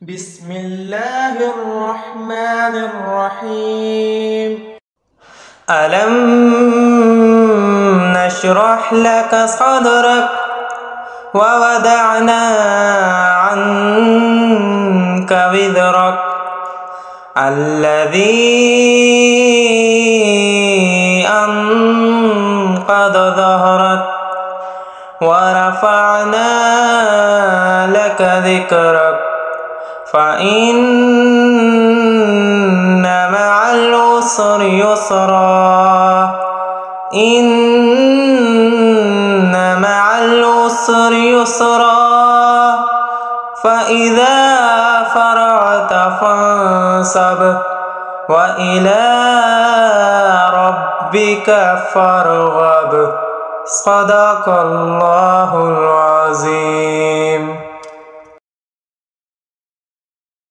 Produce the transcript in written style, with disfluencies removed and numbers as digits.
بسم الله الرحمن الرحيم ألم نشرح لك صدرك ووضعنا عنك وزرك الذي أنقض ظهرك ورفعنا لك ذكرك فإن مع العسر يسرا إن مع العسر يسرا فإذا فرغت فانصب وإلى ربك فارغب صدق الله العظيم.